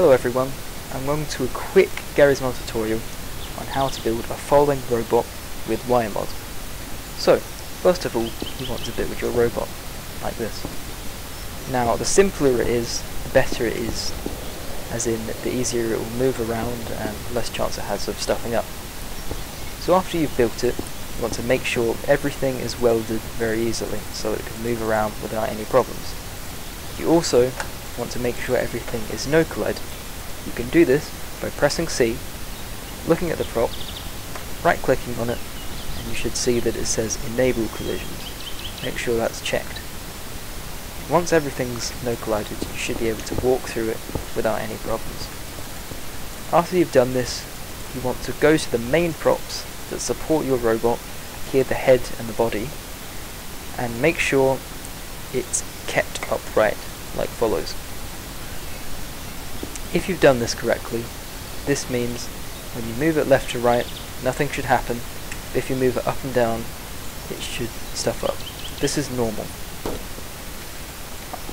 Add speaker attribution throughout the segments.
Speaker 1: Hello everyone, I'm going to a quick Garry's Mod tutorial on how to build a following robot with Wiremod. So, first of all, you want to build your robot, like this. Now, the simpler it is, the better it is, as in the easier it will move around and less chance it has of stuffing up. So after you've built it, you want to make sure everything is welded very easily so it can move around without any problems. You also want to make sure everything is no collide. You can do this by pressing C, looking at the prop, right clicking on it, and you should see that it says enable collisions. Make sure that's checked. Once everything's no collided, you should be able to walk through it without any problems. After you've done this, you want to go to the main props that support your robot, here the head and the body, and make sure it's kept upright, like follows. If you've done this correctly, this means when you move it left to right, nothing should happen. If you move it up and down, it should stuff up. This is normal.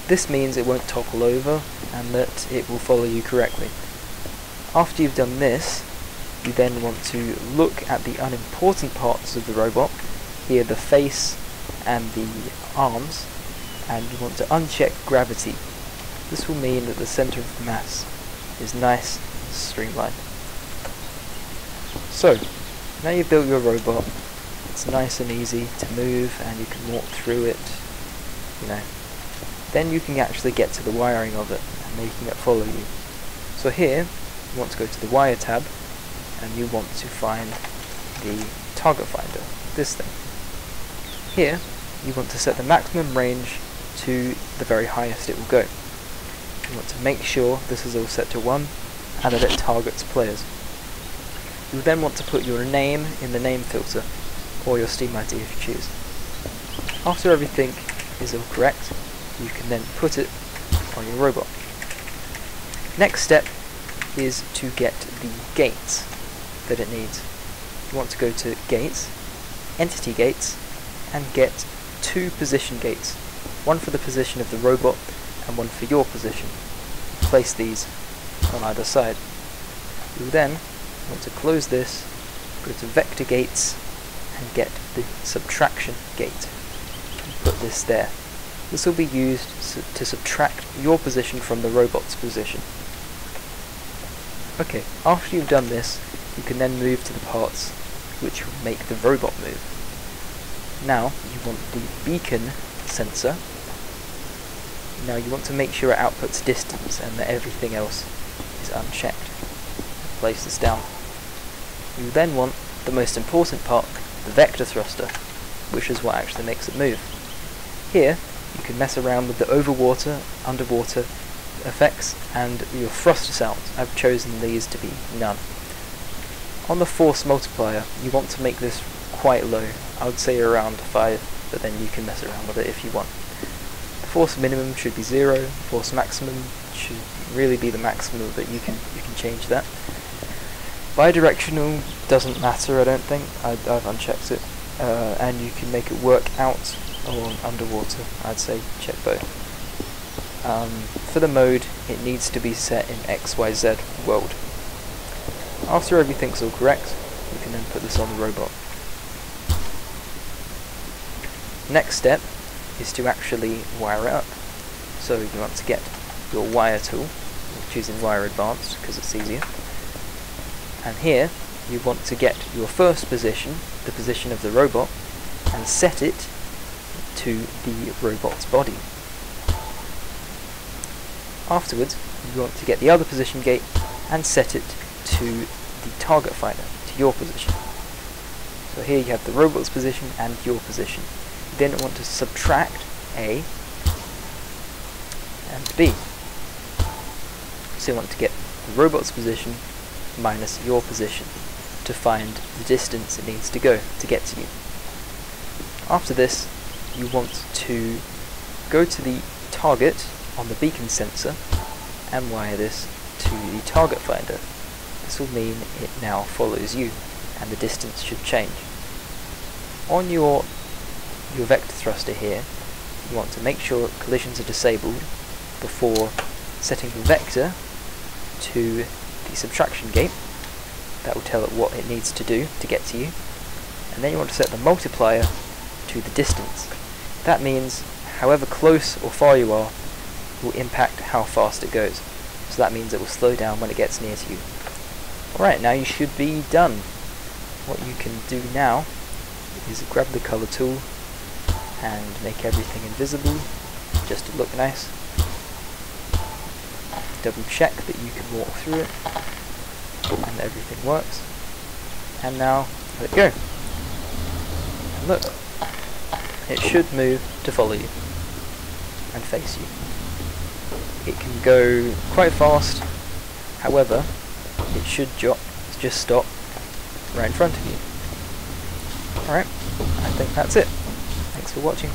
Speaker 1: This means it won't topple over and that it will follow you correctly. After you've done this, you then want to look at the unimportant parts of the robot, here the face and the arms, and you want to uncheck gravity. This will mean that the center of mass is nice and streamlined. So, now you've built your robot, it's nice and easy to move and you can walk through it, Then you can actually get to the wiring of it and making it follow you. So here, you want to go to the wire tab and you want to find the target finder, this thing. Here, you want to set the maximum range to the very highest it will go. You want to make sure this is all set to 1 and that it targets players. You will then want to put your name in the name filter, or your Steam ID if you choose. After everything is all correct, you can then put it on your robot. Next step is to get the gates that it needs. You want to go to Gates, Entity Gates, and get 2 position gates. One for the position of the robot and one for your position. Place these on either side. You will then want to close this, go to Vector Gates, and get the subtraction gate. And put this there. This will be used to subtract your position from the robot's position. Okay, after you've done this, you can then move to the parts which will make the robot move. Now, you want the beacon sensor. Now you want to make sure it outputs distance and that everything else is unchecked. Place this down. You then want the most important part, the vector thruster, which is what actually makes it move. Here, you can mess around with the overwater, underwater effects, and your thruster sounds. I've chosen these to be none. On the force multiplier, you want to make this quite low. I would say around 5, but then you can mess around with it if you want. The force minimum should be 0, force maximum should really be the maximum, but you can change that. Bidirectional doesn't matter, I don't think. I've unchecked it. And you can make it work out or underwater. I'd say check both. For the mode, it needs to be set in XYZ world. After everything's all correct, you can then put this on the robot. Next step is to actually wire it up. So you want to get your wire tool, choosing Wire Advanced because it's easier. And here you want to get your first position, the position of the robot, and set it to the robot's body. Afterwards, you want to get the other position gate and set it to the target finder, to your position. So here you have the robot's position and your position. You then want to subtract A and B. So you want to get the robot's position minus your position to find the distance it needs to go to get to you. After this, you want to go to the target on the beacon sensor and wire this to the target finder. This will mean it now follows you and the distance should change. On your vector thruster here, you want to make sure collisions are disabled before setting the vector to the subtraction gate. That will tell it what it needs to do to get to you. And then you want to set the multiplier to the distance. That means however close or far you are will impact how fast it goes. So that means it will slow down when it gets near to you. Alright, now you should be done. What you can do now is grab the color tool and make everything invisible just to look nice. Double check that you can walk through it and everything works. And now let it go. And look, it should move to follow you and face you. It can go quite fast, however, it should just stop right in front of you. Alright, I think that's it. Thanks for watching.